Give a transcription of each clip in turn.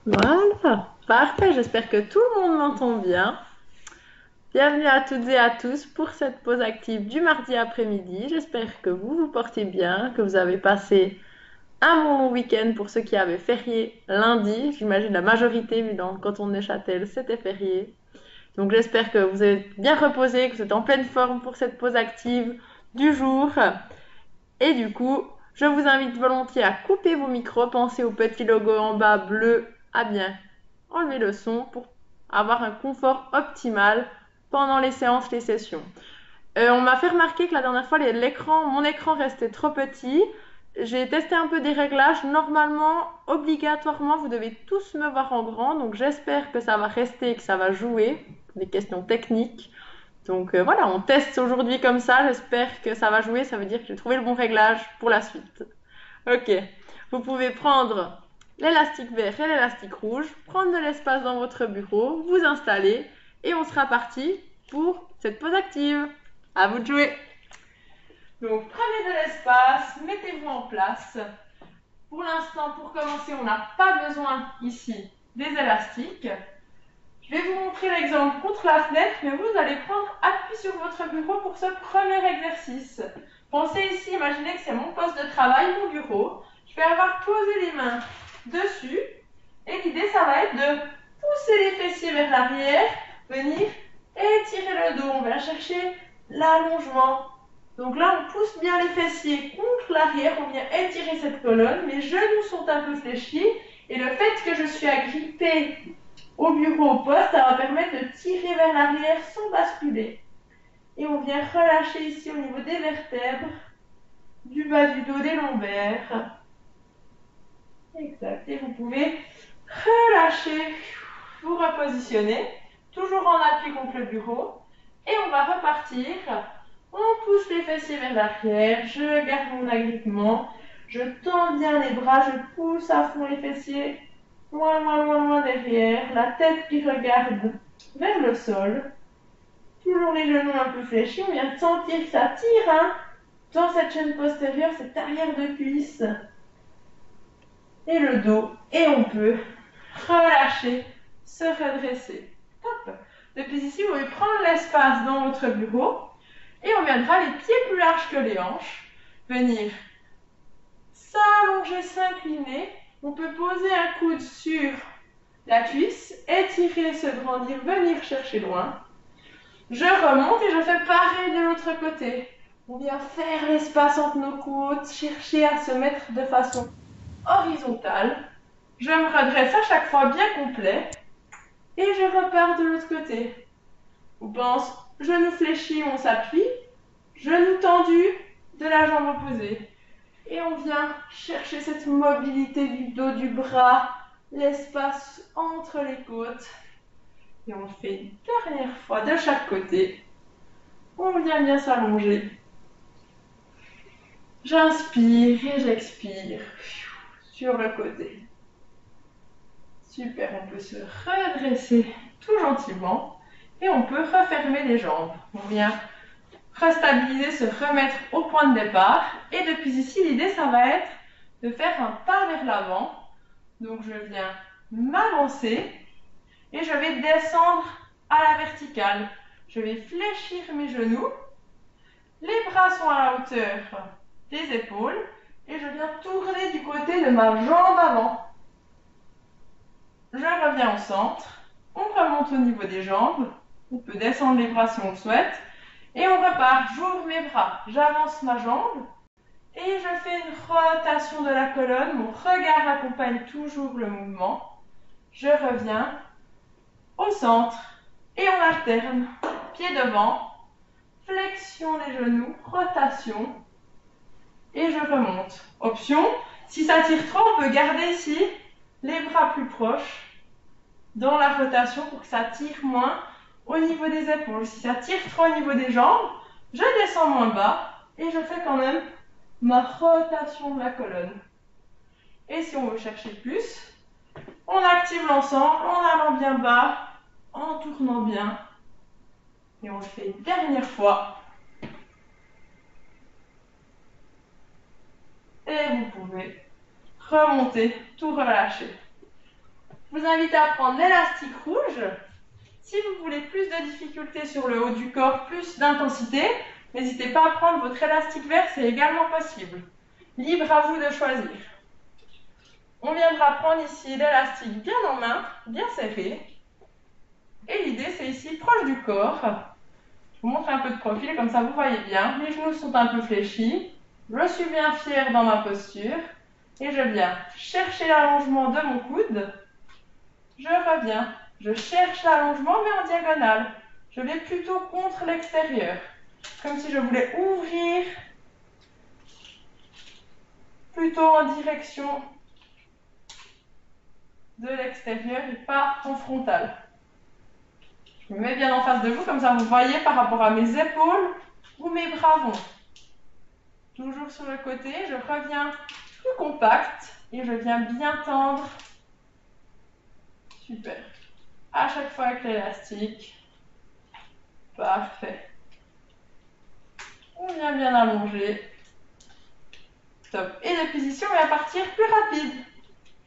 Voilà, parfait, j'espère que tout le monde m'entend bien. Bienvenue à toutes et à tous pour cette pause active du mardi après-midi. J'espère que vous vous portez bien, que vous avez passé un bon week-end pour ceux qui avaient férié lundi. J'imagine la majorité, vu dans le canton de Neuchâtel, c'était férié. Donc j'espère que vous êtes bien reposés, que vous êtes en pleine forme pour cette pause active du jour. Et du coup, je vous invite volontiers à couper vos micros. Pensez au petit logo en bas bleu à bien enlever le son pour avoir un confort optimal pendant les séances, les sessions. On m'a fait remarquer que la dernière fois, mon écran restait trop petit. J'ai testé un peu des réglages. Normalement, obligatoirement, vous devez tous me voir en grand. Donc j'espère que ça va rester et que ça va jouer. Des questions techniques. Donc voilà, on teste aujourd'hui comme ça. J'espère que ça va jouer. Ça veut dire que j'ai trouvé le bon réglage pour la suite. Ok. Vous pouvez prendre l'élastique vert et l'élastique rouge, prendre de l'espace dans votre bureau, vous installer et on sera parti pour cette pause active. À vous de jouer. Donc prenez de l'espace, mettez-vous en place. Pour l'instant, pour commencer, on n'a pas besoin ici des élastiques. Je vais vous montrer l'exemple contre la fenêtre, mais vous allez prendre appui sur votre bureau pour ce premier exercice. Pensez ici, imaginez que c'est mon poste de travail, mon bureau. Je vais avoir posé les mains dessus et l'idée, ça va être de pousser les fessiers vers l'arrière, venir étirer le dos. On va chercher l'allongement. Donc là, on pousse bien les fessiers contre l'arrière, on vient étirer cette colonne. Mes genoux sont un peu fléchis et le fait que je suis agrippée au bureau, au poste, ça va permettre de tirer vers l'arrière sans basculer. Et on vient relâcher ici au niveau des vertèbres, du bas du dos, des lombaires. Exact. Et vous pouvez relâcher, vous repositionner, toujours en appui contre le bureau. Et on va repartir. On pousse les fessiers vers l'arrière, je garde mon agrippement, je tends bien les bras, je pousse à fond les fessiers, loin, loin, loin, loin derrière, la tête qui regarde vers le sol, toujours les genoux un peu fléchis, on vient de sentir que ça tire hein, dans cette chaîne postérieure, cette arrière de cuisse et le dos, et on peut relâcher, se redresser. Top. Depuis ici, vous pouvez prendre l'espace dans votre bureau et on viendra les pieds plus larges que les hanches, venir s'allonger, s'incliner. On peut poser un coude sur la cuisse, étirer, se grandir, venir chercher loin. Je remonte et je fais pareil de l'autre côté. On vient faire l'espace entre nos côtes, chercher à se mettre de façon horizontale. Je me redresse à chaque fois bien complet et je repars de l'autre côté. On pense, genou fléchi, on s'appuie, genou tendu, de la jambe opposée. Et on vient chercher cette mobilité du dos, du bras, l'espace entre les côtes. Et on le fait une dernière fois de chaque côté. On vient bien s'allonger. J'inspire et j'expire sur le côté. Super, on peut se redresser tout gentiment et on peut refermer les jambes. On vient restabiliser, se remettre au point de départ. Et depuis ici, l'idée, ça va être de faire un pas vers l'avant. Donc, je viens m'avancer et je vais descendre à la verticale. Je vais fléchir mes genoux. Les bras sont à la hauteur des épaules et je viens tourner du côté de ma jambe avant. Je reviens au centre. On remonte au niveau des jambes. On peut descendre les bras si on le souhaite. Et on repart. J'ouvre mes bras. J'avance ma jambe. Et je fais une rotation de la colonne. Mon regard accompagne toujours le mouvement. Je reviens au centre. Et on alterne. Pied devant. Flexion des genoux. Rotation. Et je remonte. Option, si ça tire trop, on peut garder ici les bras plus proches dans la rotation pour que ça tire moins au niveau des épaules. Si ça tire trop au niveau des jambes, je descends moins bas et je fais quand même ma rotation de la colonne. Et si on veut chercher plus, on active l'ensemble en allant bien bas, en tournant bien. Et on le fait une dernière fois. Et vous pouvez remonter, tout relâcher. Je vous invite à prendre l'élastique rouge. Si vous voulez plus de difficulté sur le haut du corps, plus d'intensité, n'hésitez pas à prendre votre élastique vert, c'est également possible. Libre à vous de choisir. On viendra prendre ici l'élastique bien en main, bien serré. Et l'idée, c'est ici, proche du corps. Je vous montre un peu de profil, comme ça vous voyez bien. Les genoux sont un peu fléchis. Je suis bien fière dans ma posture. Et je viens chercher l'allongement de mon coude. Je reviens. Je cherche l'allongement, mais en diagonale. Je vais plutôt contre l'extérieur. Comme si je voulais ouvrir plutôt en direction de l'extérieur et pas en frontal. Je me mets bien en face de vous, comme ça vous voyez par rapport à mes épaules où mes bras vont. Toujours sur le côté, je reviens plus compact et je viens bien tendre. Super. À chaque fois avec l'élastique. Parfait. On vient bien allonger. Top. Et depuis ici, on va partir plus rapide.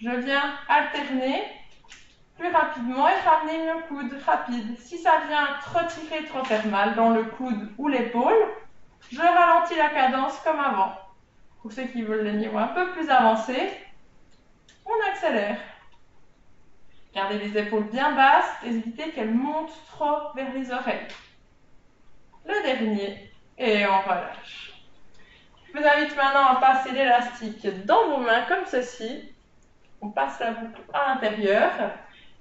Je viens alterner plus rapidement et ramener le coude rapide. Si ça vient trop tirer, trop faire mal dans le coude ou l'épaule, je ralentis la cadence comme avant. Pour ceux qui veulent les niveaux un peu plus avancés, on accélère. Gardez les épaules bien basses et évitez qu'elles montent trop vers les oreilles. Le dernier, et on relâche. Je vous invite maintenant à passer l'élastique dans vos mains comme ceci. On passe la boucle à l'intérieur.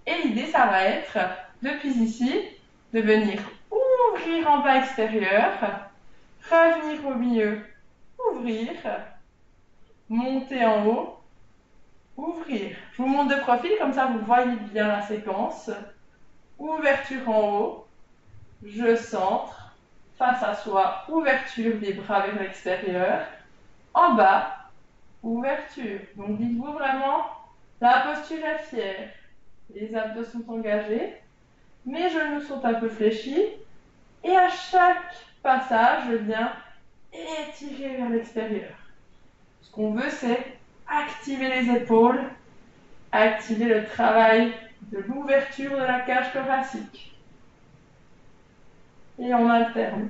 Et l'idée, ça va être, depuis ici, de venir ouvrir en bas extérieur, revenir au milieu, ouvrir, monter en haut, ouvrir. Je vous montre de profil, comme ça vous voyez bien la séquence. Ouverture en haut, je centre, face à soi, ouverture des bras vers l'extérieur. En bas, ouverture. Donc dites-vous vraiment, la posture est fière. Les abdos sont engagés, mes genoux sont un peu fléchis. Et à chaque passage, je viens étirer vers l'extérieur. Ce qu'on veut, c'est activer les épaules, activer le travail de l'ouverture de la cage thoracique. Et on alterne.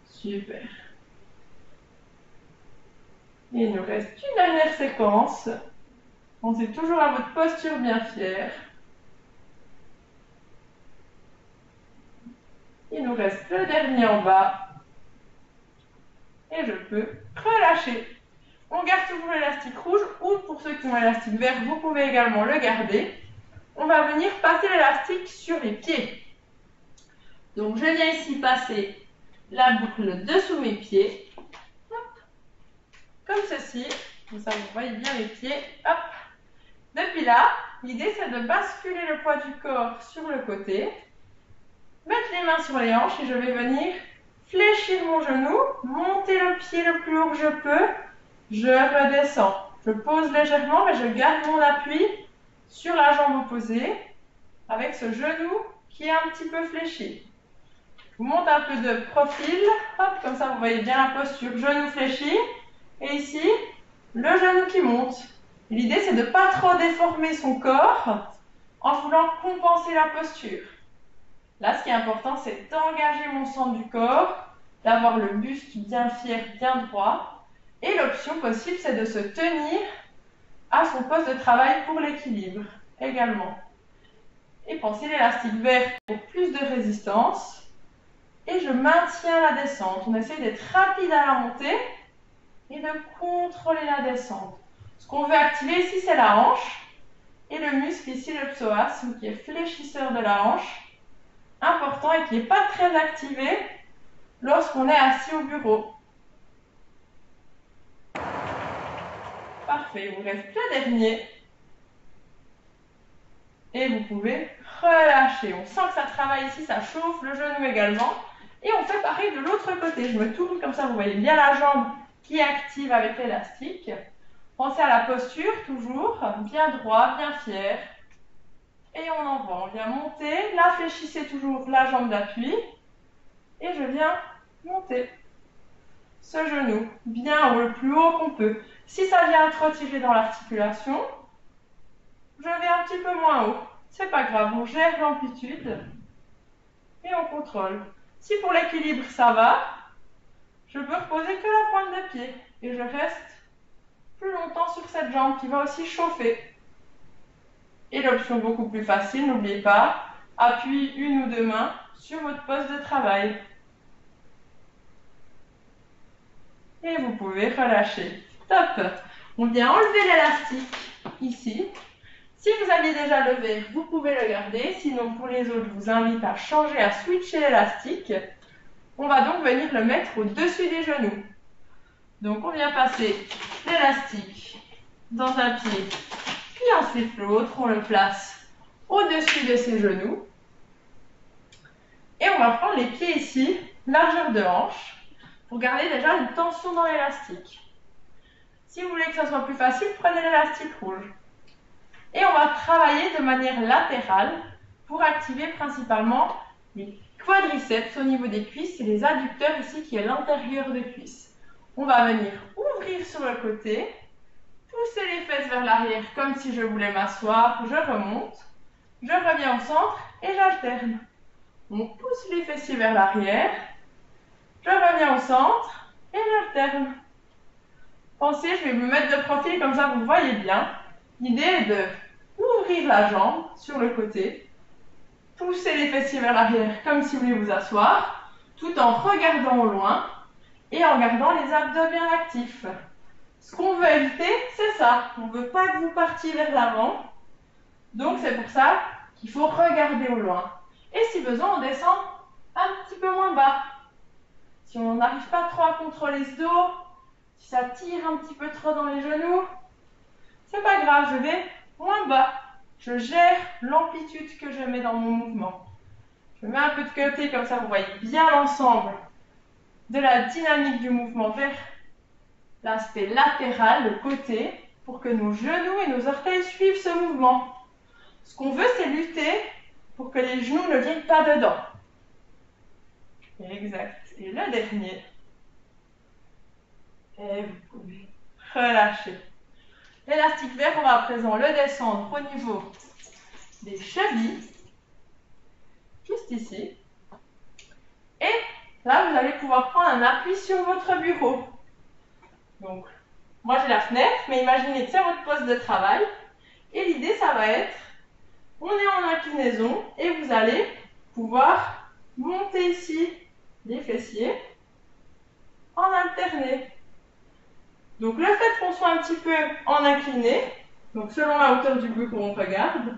Super. Et il nous reste une dernière séquence. Pensez toujours à votre posture bien fière. Il nous reste le dernier en bas. Et je peux relâcher. On garde toujours l'élastique rouge ou pour ceux qui ont l'élastique vert, vous pouvez également le garder. On va venir passer l'élastique sur les pieds. Donc je viens ici passer la boucle dessous mes pieds. Hop. Comme ceci. Comme ça vous voyez bien les pieds. Hop. Depuis là, l'idée c'est de basculer le poids du corps sur le côté. Mettre les mains sur les hanches et je vais venir fléchir mon genou, monter le pied le plus haut que je peux. Je redescends. Je pose légèrement, mais je garde mon appui sur la jambe opposée avec ce genou qui est un petit peu fléchi. Je vous monte un peu de profil. Hop, comme ça, vous voyez bien la posture. Genou fléchi. Et ici, le genou qui monte. L'idée, c'est de ne pas trop déformer son corps en voulant compenser la posture. Là, ce qui est important, c'est d'engager mon centre du corps, d'avoir le buste bien fier, bien droit. Et l'option possible, c'est de se tenir à son poste de travail pour l'équilibre également. Et pensez l'élastique vert pour plus de résistance. Et je maintiens la descente. On essaie d'être rapide à la montée et de contrôler la descente. Ce qu'on veut activer ici, c'est la hanche et le muscle ici, le psoas, qui est fléchisseur de la hanche. Important et qui n'est pas très activé lorsqu'on est assis au bureau. Parfait, il vous reste le dernier. Et vous pouvez relâcher. On sent que ça travaille ici, ça chauffe le genou également. Et on fait pareil de l'autre côté. Je me tourne comme ça, vous voyez bien la jambe qui est active avec l'élastique. Pensez à la posture, toujours, bien droit, bien fier. Et on envoie, on vient monter. Là, fléchissez toujours la jambe d'appui. Et je viens monter ce genou bien haut, le plus haut qu'on peut. Si ça vient trop tirer dans l'articulation, je vais un petit peu moins haut. C'est pas grave, on gère l'amplitude et on contrôle. Si pour l'équilibre ça va, je peux reposer que la pointe de pied et je reste plus longtemps sur cette jambe qui va aussi chauffer. Et l'option beaucoup plus facile, n'oubliez pas, appuyez une ou deux mains sur votre poste de travail. Et vous pouvez relâcher. Top! On vient enlever l'élastique ici. Si vous aviez déjà levé, vous pouvez le garder. Sinon, pour les autres, je vous invite à changer, à switcher l'élastique. On va donc venir le mettre au-dessus des genoux. Donc, on vient passer l'élastique dans un pied, puis ensuite l'autre. On le place au-dessus de ses genoux. Et on va prendre les pieds ici, largeur de hanche, pour garder déjà une tension dans l'élastique. Si vous voulez que ça soit plus facile, prenez l'élastique rouge. Et on va travailler de manière latérale pour activer principalement les quadriceps au niveau des cuisses et les adducteurs ici qui est l'intérieur des cuisses. On va venir ouvrir sur le côté, pousser les fesses vers l'arrière comme si je voulais m'asseoir, je remonte, je reviens au centre et j'alterne. On pousse les fessiers vers l'arrière, je reviens au centre et j'alterne. Pensez, je vais me mettre de profil comme ça vous voyez bien. L'idée est de ouvrir la jambe sur le côté, pousser les fessiers vers l'arrière comme si vous voulez vous asseoir, tout en regardant au loin et en gardant les abdos bien actifs. Ce qu'on veut éviter, c'est ça. On ne veut pas que vous partiez vers l'avant. Donc c'est pour ça qu'il faut regarder au loin. Et si besoin, on descend un petit peu moins bas. Si on n'arrive pas trop à contrôler ce dos, si ça tire un petit peu trop dans les genoux, c'est pas grave, je vais moins bas. Je gère l'amplitude que je mets dans mon mouvement. Je mets un peu de côté, comme ça vous voyez bien l'ensemble de la dynamique du mouvement vers l'aspect latéral, le côté, pour que nos genoux et nos orteils suivent ce mouvement. Ce qu'on veut, c'est lutter pour que les genoux ne viennent pas dedans. Exact. Et le dernier. Et vous pouvez relâcher. L'élastique vert, on va à présent le descendre au niveau des chevilles, juste ici. Et là, vous allez pouvoir prendre un appui sur votre bureau. Donc, moi j'ai la fenêtre, mais imaginez que c'est votre poste de travail. Et l'idée, ça va être, on est en inclinaison et vous allez pouvoir monter ici les fessiers en alterné. Donc le fait qu'on soit un petit peu en incliné, donc selon la hauteur du bureau qu'on regarde,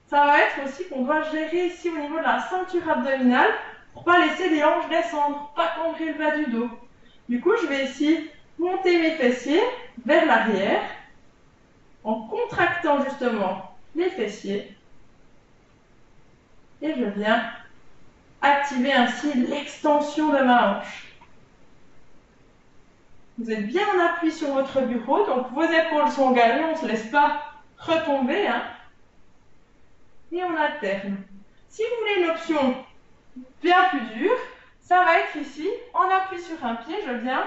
ça va être aussi qu'on doit gérer ici au niveau de la ceinture abdominale pour ne pas laisser les hanches descendre, pas cambrer le bas du dos. Du coup, je vais ici monter mes fessiers vers l'arrière en contractant justement les fessiers et je viens activer ainsi l'extension de ma hanche. Vous êtes bien en appui sur votre bureau, donc vos épaules sont engagées, on ne se laisse pas retomber. Et on alterne. Si vous voulez une option bien plus dure, ça va être ici, en appui sur un pied, je viens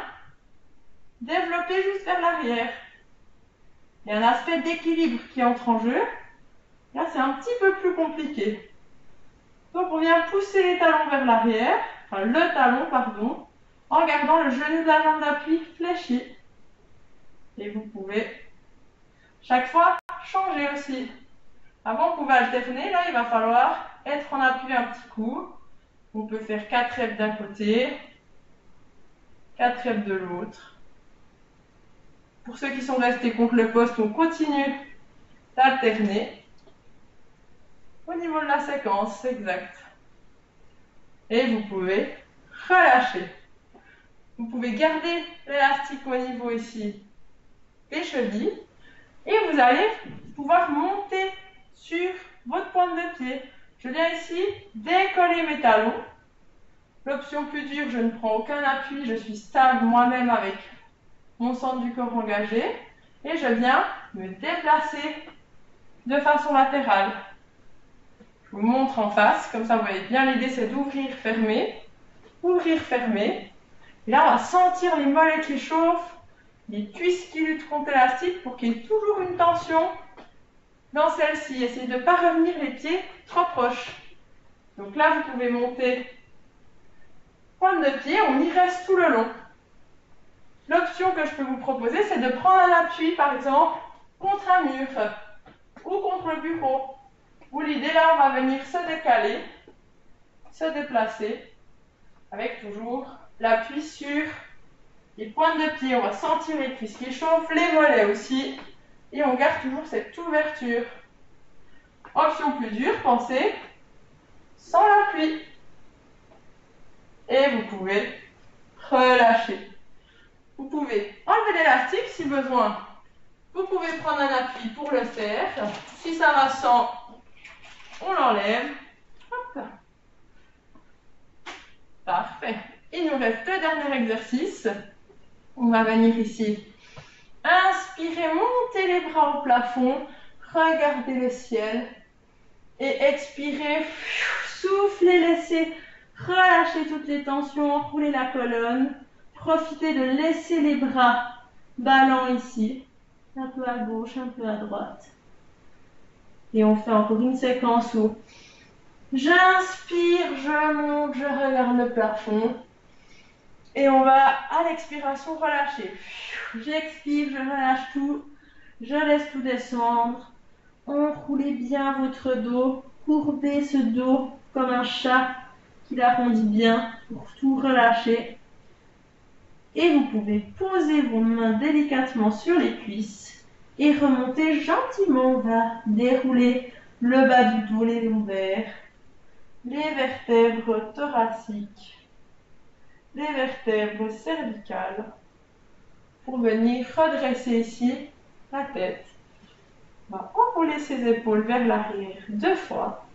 développer juste vers l'arrière. Il y a un aspect d'équilibre qui entre en jeu. Là, c'est un petit peu plus compliqué. Donc, on vient pousser les talons vers l'arrière, enfin le talon, pardon, en gardant le genou de la jambe d'appui fléchi. Et vous pouvez, chaque fois, changer aussi. Avant, on pouvait alterner. Là, il va falloir être en appui un petit coup. On peut faire 4 reps d'un côté, 4 reps de l'autre. Pour ceux qui sont restés contre le poste, on continue d'alterner. Au niveau de la séquence, exact. Et vous pouvez relâcher. Vous pouvez garder l'élastique au niveau ici des chevilles. Et vous allez pouvoir monter sur votre pointe de pied. Je viens ici décoller mes talons. L'option plus dure, je ne prends aucun appui, je suis stable moi-même avec mon centre du corps engagé. Et je viens me déplacer de façon latérale. Je vous montre en face, comme ça vous voyez bien, l'idée c'est d'ouvrir, fermer, ouvrir, fermer. Et là on va sentir les mollets qui chauffent, les cuisses qui luttent contre l'élastique pour qu'il y ait toujours une tension dans celle-ci. Essayez de ne pas revenir les pieds trop proches. Donc là, vous pouvez monter pointe de pied, on y reste tout le long. L'option que je peux vous proposer, c'est de prendre un appui, par exemple, contre un mur ou contre le bureau. Où l'idée, là, on va venir se décaler, se déplacer, avec toujours l'appui sur les pointes de pied. On va sentir les cuisses qui chauffent, les mollets aussi. Et on garde toujours cette ouverture. Option plus dure, pensez sans l'appui. Et vous pouvez relâcher. Vous pouvez enlever l'élastique si besoin. Vous pouvez prendre un appui pour le faire. Si ça va sans, on l'enlève. Hop. Parfait. Il nous reste le dernier exercice. On va venir ici. Inspirez, montez les bras au plafond. Regardez le ciel. Et expirez. Soufflez, laissez relâcher toutes les tensions. Enroulez la colonne. Profitez de laisser les bras ballants ici. Un peu à gauche, un peu à droite. Et on fait encore une séquence où j'inspire, je monte, je regarde le plafond. Et on va à l'expiration relâcher. J'expire, je relâche tout. Je laisse tout descendre. Enroulez bien votre dos. Courbez ce dos comme un chat qui l'arrondit bien pour tout relâcher. Et vous pouvez poser vos mains délicatement sur les cuisses et remonter gentiment. On va dérouler le bas du dos, les lombaires, les vertèbres thoraciques, les vertèbres cervicales pour venir redresser ici la tête. On va enrouler ses épaules vers l'arrière 2 fois.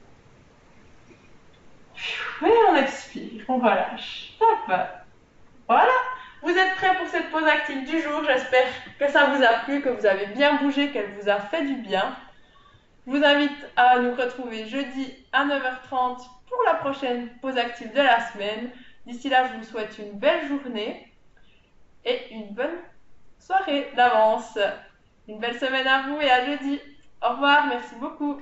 Et on expire, on relâche. Top. Voilà. Vous êtes prêts pour cette pause active du jour. J'espère que ça vous a plu, que vous avez bien bougé, qu'elle vous a fait du bien. Je vous invite à nous retrouver jeudi à 9h30 pour la prochaine pause active de la semaine. D'ici là, je vous souhaite une belle journée et une bonne soirée d'avance. Une belle semaine à vous et à jeudi. Au revoir, merci beaucoup.